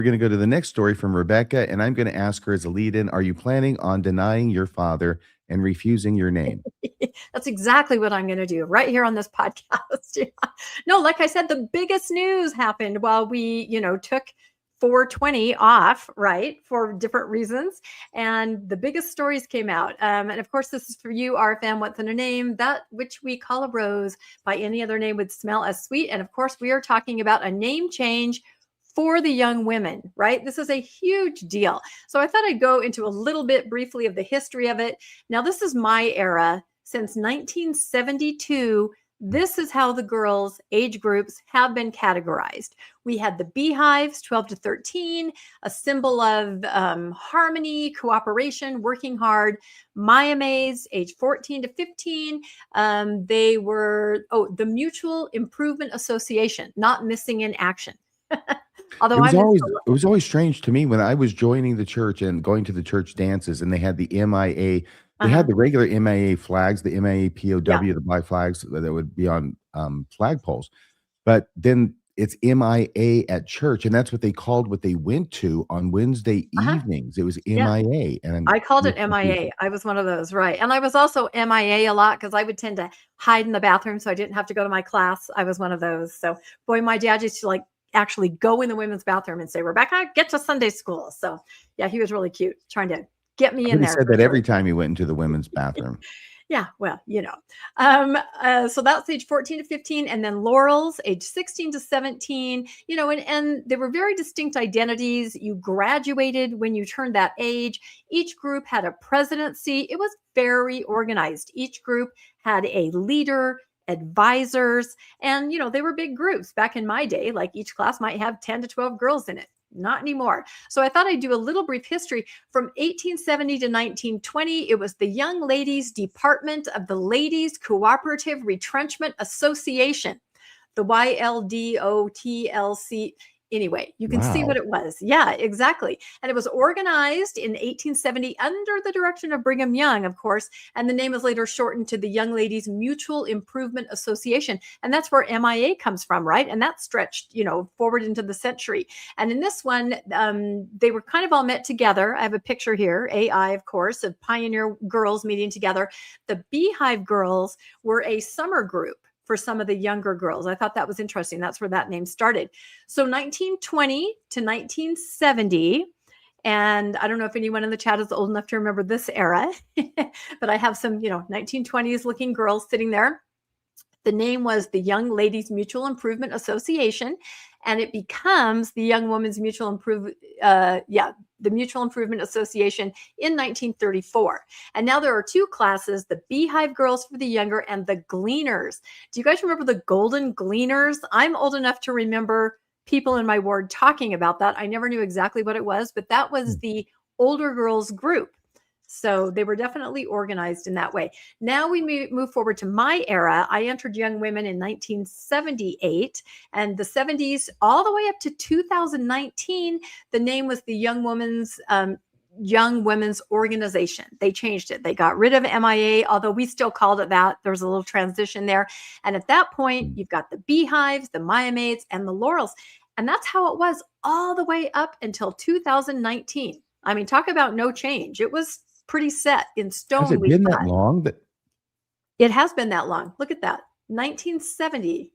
We're going to go to the next story from Rebecca, and I'm going to ask her as a lead-in, are you planning on denying your father and refusing your name? That's exactly what I'm going to do right here on this podcast. Yeah. No, like I said, the biggest news happened while we, took 420 off, right, for different reasons. And the biggest stories came out. And of course, this is for you, RFM. What's in a name? That which we call a rose by any other name would smell as sweet. And of course, we are talking about a name change for the young women, right? This is a huge deal. So I thought I'd go into a little bit briefly of the history of it. Now, this is my era. Since 1972, this is how the girls' age groups have been categorized. We had the beehives, 12 to 13, a symbol of harmony, cooperation, working hard. Maya maids, age 14 to 15. They were, the Mutual Improvement Association, not missing in action. Although it was always strange to me when I was joining the church and going to the church dances, and they had the MIA. They had the regular MIA flags, the MIA POW, the black flags that would be on flagpoles. But then it's MIA at church, and that's what they called what they went to on Wednesday evenings. It was MIA. And I called it MIA. I was one of those, right. And I was also MIA a lot because I would tend to hide in the bathroom so I didn't have to go to my class. I was one of those. So, boy, my dad used to actually go in the women's bathroom and say, Rebecca, get to Sunday school. So, yeah, he was really cute trying to get me in there. He said that every time he went into the women's bathroom. Yeah, well, so that's age 14 to 15, and then Laurel's age 16 to 17, and they were very distinct identities. You graduated when you turned that age. Each group had a presidency. It was very organized. Each group had a leader, advisors, and, they were big groups back in my day. Like each class might have 10 to 12 girls in it. Not anymore. So I thought I'd do a little brief history. From 1870 to 1920, it was the Young Ladies Department of the Ladies Cooperative Retrenchment Association, the YLDOTLC. Anyway, you can see what it was. Yeah, exactly. And it was organized in 1870 under the direction of Brigham Young, of course. And the name was later shortened to the Young Ladies Mutual Improvement Association. And that's where MIA comes from, right? And that stretched, forward into the century. And in this one, they were kind of all met together. I have a picture here, AI, of course, of pioneer girls meeting together. The Beehive Girls were a summer group for some of the younger girls. I thought that was interesting. That's where that name started. So 1920 to 1970, and I don't know if anyone in the chat is old enough to remember this era, but I have some, 1920s looking girls sitting there. The name was the Young Ladies Mutual Improvement Association, and it becomes the Young Women's Mutual Improvement, the Mutual Improvement Association in 1934. And now there are two classes, the Beehive Girls for the younger and the Gleaners. Do you guys remember the Golden Gleaners? I'm old enough to remember people in my ward talking about that. I never knew exactly what it was, but that was the older girls group. So they were definitely organized in that way. Now we move forward to my era. I entered Young Women in 1978, and the 70s all the way up to 2019, the name was the Young Women's Organization. They changed it. They got rid of MIA, although we still called it that. There was a little transition there. And at that point, you've got the Beehives, the Maya Maids, and the Laurels. And that's how it was all the way up until 2019. I mean, talk about no change. It was pretty set in stone. Has it been that long? It has been that long. Look at that. 1970,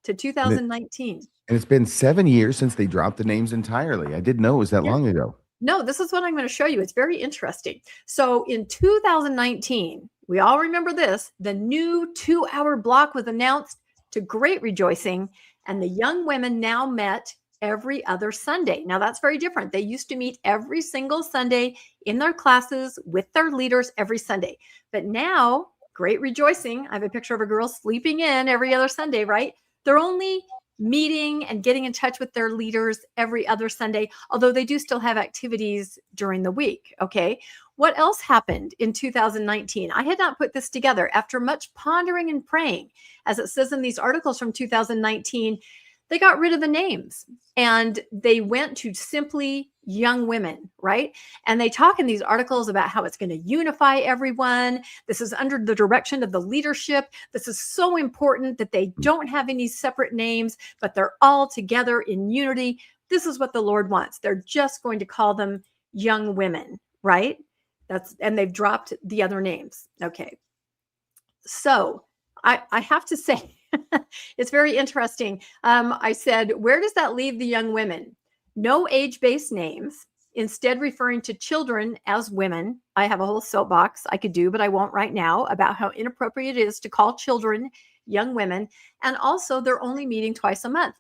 to 2019. And it's been 7 years since they dropped the names entirely. I didn't know it was that long ago. No, this is what I'm going to show you. It's very interesting. So in 2019, we all remember this, the new 2-hour block was announced, to great rejoicing, and the young women now met every other Sunday. Now that's very different. They used to meet every single Sunday in their classes with their leaders every Sunday. But now, great rejoicing. I have a picture of a girl sleeping in every other Sunday, right? They're only meeting and getting in touch with their leaders every other Sunday, although they do still have activities during the week. Okay. What else happened in 2019? I had not put this together. After much pondering and praying, as it says in these articles from 2019, they got rid of the names and they went to simply Young Women, right? And they talk in these articles about how it's going to unify everyone. This is under the direction of the leadership. This is so important that they don't have any separate names, but they're all together in unity. This is what the Lord wants. They're just going to call them young women, right? And they've dropped the other names. Okay. So I have to say, it's very interesting. I said, where does that leave the young women? No age-based names, instead referring to children as women. I have a whole soapbox I could do, but I won't right now, about how inappropriate it is to call children young women. And also, they're only meeting twice a month.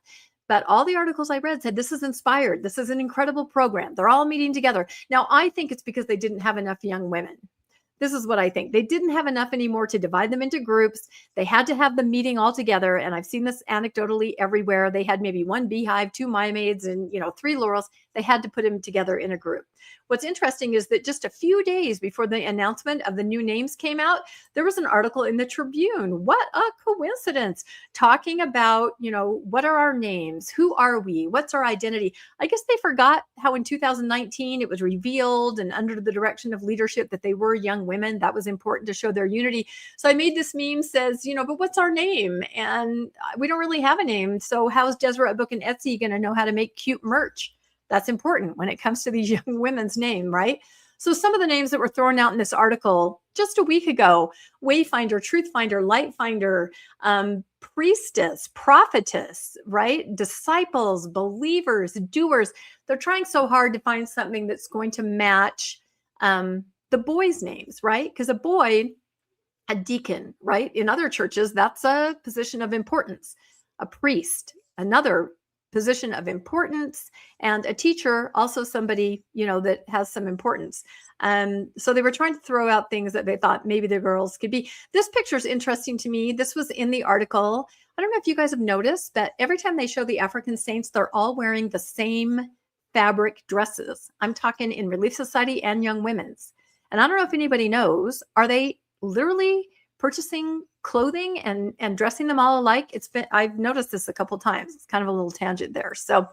But all the articles I read said this is inspired. This is an incredible program. They're all meeting together. Now, I think it's because they didn't have enough young women. This is what I think. They didn't have enough anymore to divide them into groups. They had to have the meeting all together. And I've seen this anecdotally everywhere. They had maybe one beehive, 2 maids, and 3 laurels. They had to put them together in a group. What's interesting is that just a few days before the announcement of the new names came out, there was an article in the Tribune. What a coincidence. Talking about, what are our names? Who are we? What's our identity? I guess they forgot how in 2019 it was revealed and under the direction of leadership that they were young women. That was important to show their unity. So I made this meme says, but what's our name? And we don't really have a name. So how's Deseret Book and Etsy going to know how to make cute merch? That's important when it comes to these young women's name, right? So some of the names that were thrown out in this article just a week ago: Wayfinder, Truthfinder, Lightfinder, priestess, prophetess, right? Disciples, believers, doers. They're trying so hard to find something that's going to match the boys' names, right? Because a boy, a deacon, right? In other churches, that's a position of importance. A priest, another position of importance, and a teacher, also somebody, that has some importance. So they were trying to throw out things that they thought maybe the girls could be. This picture is interesting to me. This was in the article. I don't know if you guys have noticed, but every time they show the African saints, they're all wearing the same fabric dresses. I'm talking in Relief Society and Young Women's. And I don't know if anybody knows, are they literally purchasing clothing and dressing them all alike? I've noticed this a couple times. It's kind of a little tangent there. So,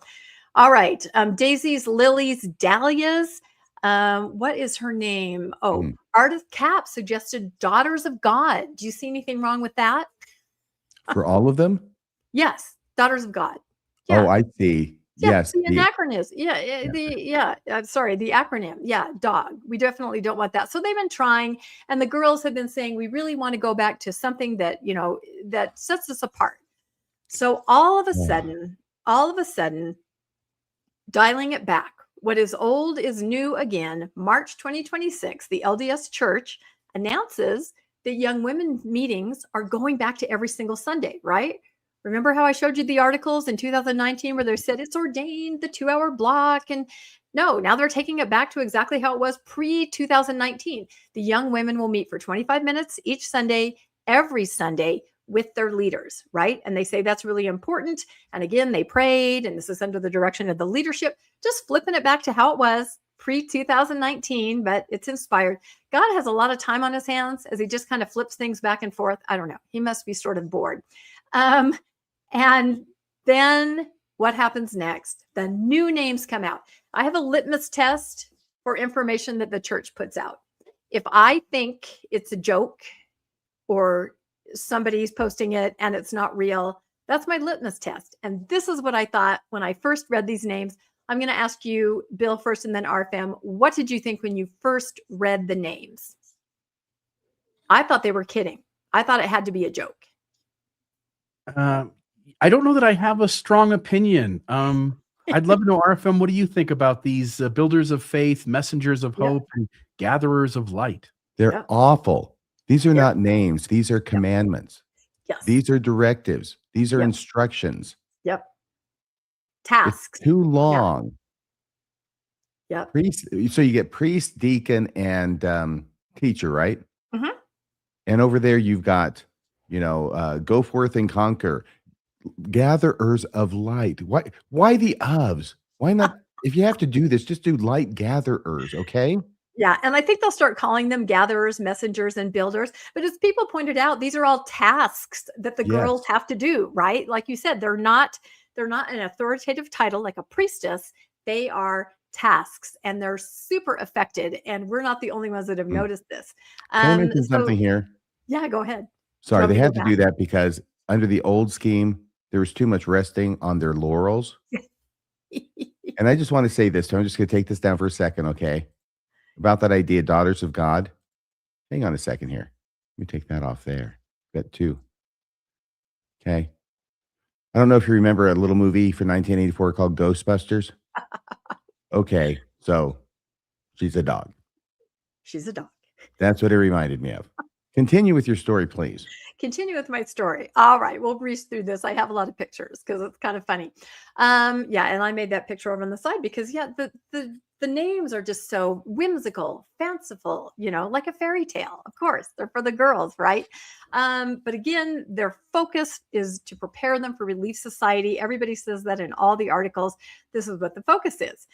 all right. Daisies, lilies, dahlias. What is her name? Oh, Ardith Cap suggested Daughters of God. Do you see anything wrong with that? For all of them? Yes. Daughters of God. Yeah. Oh, I see. Yeah, yes. the anachronism. Sorry, the acronym. Yeah, dog. We definitely don't want that. So they've been trying, and the girls have been saying, we really want to go back to something that, that sets us apart. So all of a sudden, dialing it back, what is old is new again. March 2026, the LDS Church announces that young women meetings are going back to every single Sunday, right? Remember how I showed you the articles in 2019 where they said it's ordained, the 2-hour block? And no, now they're taking it back to exactly how it was pre-2019. The young women will meet for 25 minutes each Sunday, every Sunday, with their leaders, right? And they say that's really important. And again, they prayed, and this is under the direction of the leadership, just flipping it back to how it was pre-2019, but it's inspired. God has a lot of time on his hands as he just kind of flips things back and forth. I don't know. He must be sort of bored. And then what happens next? The new names come out. I have a litmus test for information that the church puts out. If I think it's a joke or somebody's posting it and it's not real, that's my litmus test. And this is what I thought when I first read these names. I'm going to ask you, Bill, first, and then RFM. What did you think when you first read the names? I thought they were kidding. I thought it had to be a joke. I don't know that I have a strong opinion. I'd love to know, RFM, what do you think about these builders of faith, messengers of hope, and gatherers of light? They're awful. These are not names. These are commandments. Yes. These are directives. These are instructions. Yep. Tasks. It's too long. Yep. Priest, so you get priest, deacon, and teacher, right? Mm-hmm. And over there you've got, go forth and conquer. Gatherers of light. Why the ofs? Why not? If you have to do this, just do light gatherers, okay? Yeah, and I think they'll start calling them gatherers, messengers, and builders. But as people pointed out, these are all tasks that the girls have to do, right? Like you said, they're not an authoritative title like a priestess. They are tasks, and they're super affected. And we're not the only ones that have noticed this. Can I mention something here? Yeah, go ahead. Sorry, they had to do that because under the old scheme, there was too much resting on their laurels. And I just want to say this. So I'm just going to take this down for a second, okay? About that idea, daughters of God. Hang on a second here. Let me take that off there. Got two. Okay. I don't know if you remember a little movie from 1984 called Ghostbusters. Okay. So she's a dog. She's a dog. That's what it reminded me of. Continue with your story, please. Continue with my story. All right, we'll breeze through this. I have a lot of pictures because it's kind of funny. Yeah, and I made that picture over on the side because the names are just so whimsical, fanciful, like a fairy tale. Of course, they're for the girls, right? But again, their focus is to prepare them for Relief Society. Everybody says that in all the articles. This is what the focus is.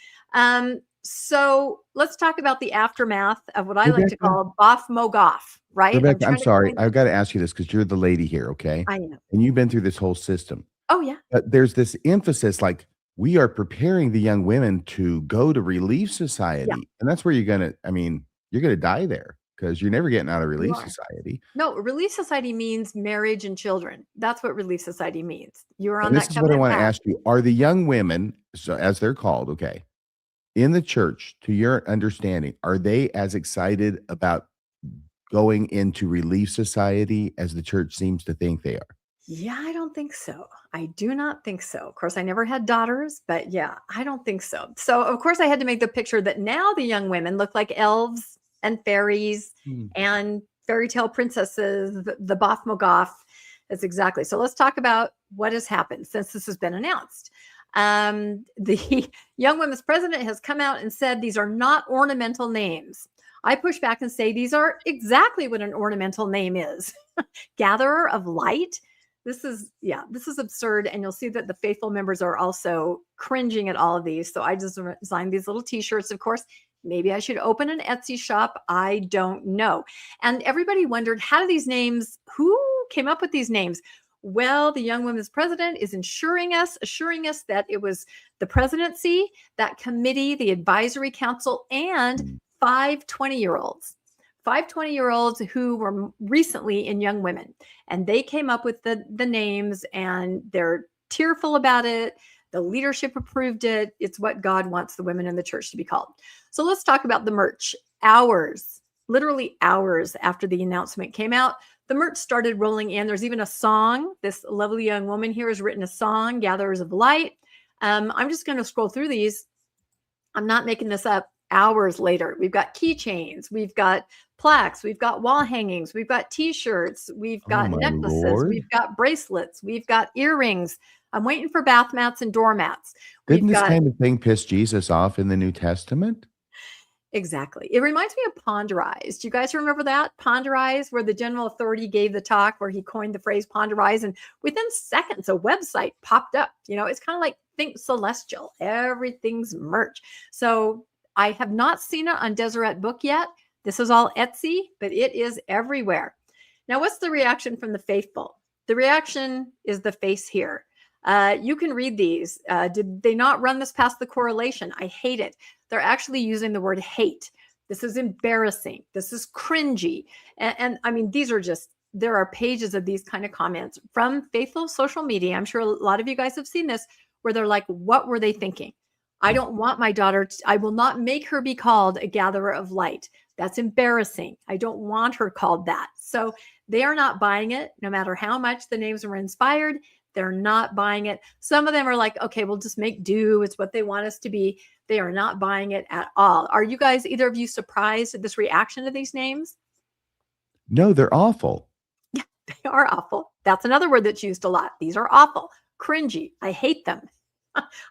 So let's talk about the aftermath of what I like to call Boff Mo Goff, right? Rebecca, I'm sorry. I've got to ask you this because you're the lady here, okay? I know. And you've been through this whole system. Oh, yeah. But there's this emphasis like we are preparing the young women to go to Relief Society. Yeah. And that's where you're going to die there because you're never getting out of Relief Society. No, Relief Society means marriage and children. That's what Relief Society means. You're on and that. This is what I want to ask you. Are the young women, so as they're called, okay, in the church, to your understanding, are they as excited about going into Relief Society as the church seems to think they are? Yeah, I don't think so. I do not think so. Of course, I never had daughters, but yeah, I don't think so. So, of course, I had to make the picture that now the young women look like elves and fairies and fairy tale princesses, the Boff Mo Goff. That's exactly. So let's talk about what has happened since this has been announced. The Young Women's president has come out and said these are not ornamental names. I push back and say these are exactly what an ornamental name is. Gatherer of Light. This is absurd. And you'll see that the faithful members are also cringing at all of these. So I just designed these little t-shirts. Of course, maybe I should open an Etsy shop. I don't know. And everybody wondered, who came up with these names? Well, the Young Women's president is assuring us that it was the presidency, that committee, the advisory council, and 5 20-year-olds. 5 20-year-olds who were recently in Young Women. And they came up with the names, and they're tearful about it. The leadership approved it. It's what God wants the women in the church to be called. So let's talk about the merch. Literally hours after the announcement came out, the merch started rolling in. There's even a song. This lovely young woman here has written a song, Gatherers of Light. I'm just going to scroll through these. I'm not making this up. Hours later, we've got keychains, we've got plaques, we've got wall hangings, we've got t-shirts, we've got necklaces, Lord. We've got bracelets, we've got earrings. I'm waiting for bath mats and doormats. Didn't this kind of thing piss Jesus off in the New Testament? Exactly. It reminds me of Ponderize. Do you guys remember that? Ponderize, where the general authority gave the talk, where he coined the phrase Ponderize, and within seconds, a website popped up. It's kind of like think Celestial. Everything's merch. So I have not seen it on Deseret Book yet. This is all Etsy, but it is everywhere. Now, what's the reaction from the faithful? The reaction is the face here. You can read these. Did they not run this past the correlation? I hate it. They're actually using the word hate. This is embarrassing. This is cringy. And I mean, there are pages of these kind of comments from faithful social media. I'm sure a lot of you guys have seen this, where they're like, what were they thinking? I don't want my daughter, I will not make her be called a gatherer of light. That's embarrassing. I don't want her called that. So they are not buying it, no matter how much the names were inspired. They're not buying it. Some of them are like, okay, we'll just make do. It's what they want us to be. They are not buying it at all. Are you guys, either of you, surprised at this reaction to these names? No, they're awful. Yeah, they are awful. That's another word that's used a lot. These are awful, cringy. I hate them.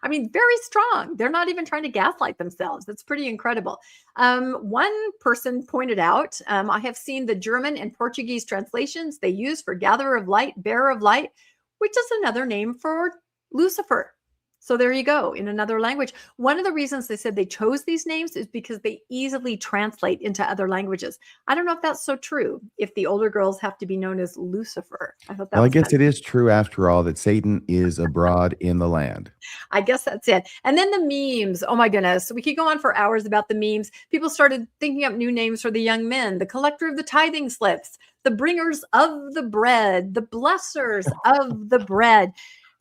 I mean, very strong. They're not even trying to gaslight themselves. That's pretty incredible. One person pointed out, I have seen the German and Portuguese translations they use for gatherer of light, bearer of light, which is another name for Lucifer. So there you go, in another language. One of the reasons they said they chose these names is because they easily translate into other languages. I don't know if that's so true, if the older girls have to be known as Lucifer. I thought that well, I was guess it is true after all that Satan is abroad in the land. I guess that's it. And then the memes. Oh my goodness. We could go on for hours about the memes. People started thinking up new names for the young men: the collector of the tithing slips, the bringers of the bread, the blessers of the bread.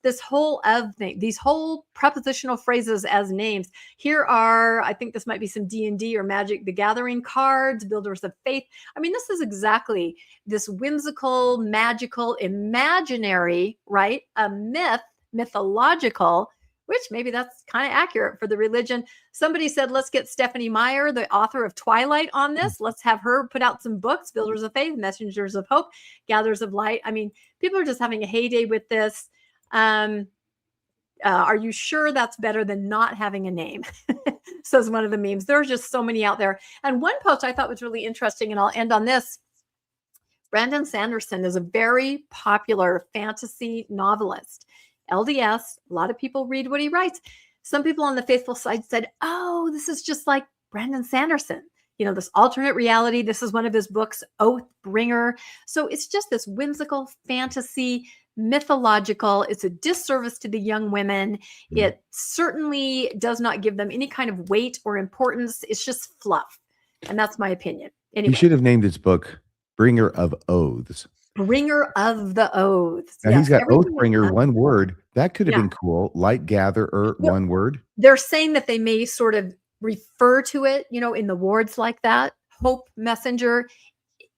this whole of thing, these whole prepositional phrases as names. Here are, I think this might be some D&D or Magic the Gathering cards, builders of faith. I mean, this is exactly this whimsical, magical, imaginary, right? A myth, mythological, which maybe that's kind of accurate for the religion. Somebody said, let's get Stephanie Meyer, the author of Twilight, on this. Let's have her put out some books, Builders of Faith, Messengers of Hope, Gatherers of Light. I mean, people are just having a heyday with this. Are you sure that's better than not having a name? Says one of the memes. There are just so many out there. And one post I thought was really interesting, and I'll end on this. Brandon Sanderson is a very popular fantasy novelist. LDS, a lot of people read what he writes. Some people on the faithful side said, oh, this is just like Brandon Sanderson. You know, this alternate reality. This is one of his books, Oathbringer. So it's just this whimsical fantasy, mythological. It's a disservice to the young women. It certainly does not give them any kind of weight or importance. It's just fluff. And that's my opinion. Anyway. You should have named his book Bringer of Oaths. Bringer of the Oaths. Now he's got Oathbringer, one word. That could have been cool. Light Gatherer, one word. They're saying that they may sort of refer to it, you know, in the wards like that. Hope Messenger,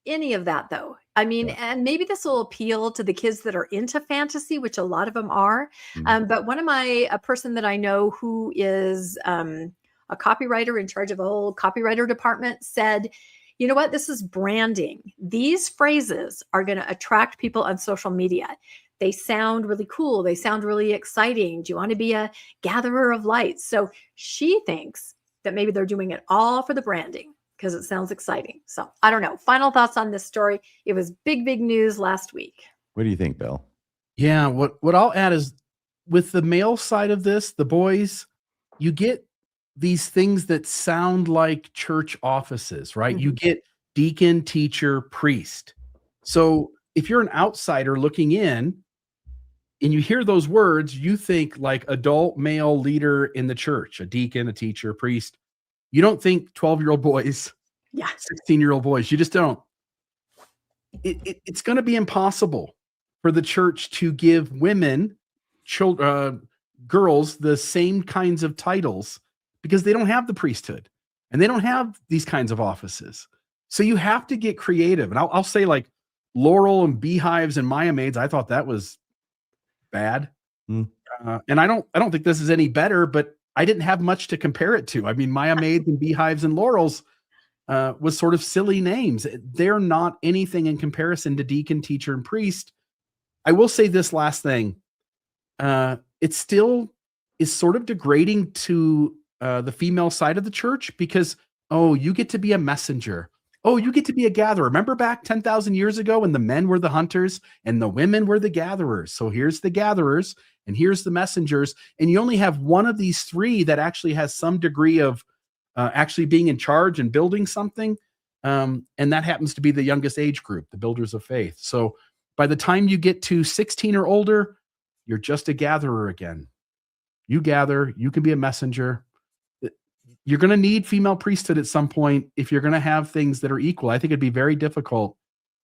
any of that, though. I mean, and maybe this will appeal to the kids that are into fantasy, which a lot of them are. But one of a person that I know who is a copywriter in charge of a whole copywriter department said, you know what? This is branding. These phrases are going to attract people on social media. They sound really cool. They sound really exciting. Do you want to be a gatherer of lights? So she thinks that maybe they're doing it all for the branding because it sounds exciting. So I don't know. Final thoughts on this story. It was big, big news last week. What do you think, Bill? Yeah, what I'll add is with the male side of this, the boys, you get these things that sound like church offices, right? You get deacon, teacher, priest. So if you're an outsider looking in and you hear those words, you think like adult male leader in the church, a deacon, a teacher, a priest. You don't think 12-year-old boys, 16-year-old boys. You just don't. It's going to be impossible for the church to give women, girls, the same kinds of titles because they don't have the priesthood and they don't have these kinds of offices. So you have to get creative. And I'll say like Laurel and Beehives and Maya Maids. I thought that was bad. And I don't think this is any better, but I didn't have much to compare it to. I mean, Maya Maids and Beehives and Laurels was sort of silly names. They're not anything in comparison to deacon, teacher, and priest. I will say this last thing. It still is sort of degrading to the female side of the church because, oh, you get to be a messenger. Oh, you get to be a gatherer. Remember back 10,000 years ago when the men were the hunters and the women were the gatherers. So here's the gatherers and here's the messengers. And you only have one of these three that actually has some degree of actually being in charge and building something. And that happens to be the youngest age group, the builders of faith. So by the time you get to 16 or older, you're just a gatherer again. You gather, you can be a messenger. You're going to need female priesthood at some point if you're going to have things that are equal. I think it'd be very difficult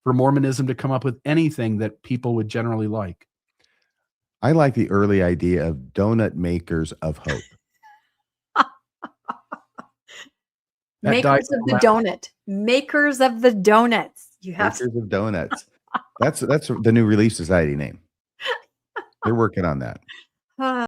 for Mormonism to come up with anything that people would generally like. I like the early idea of donut makers of hope. Makers of the donut. Makers of the donuts. You have Makers of donuts. That's the new Relief Society name. They're working on that.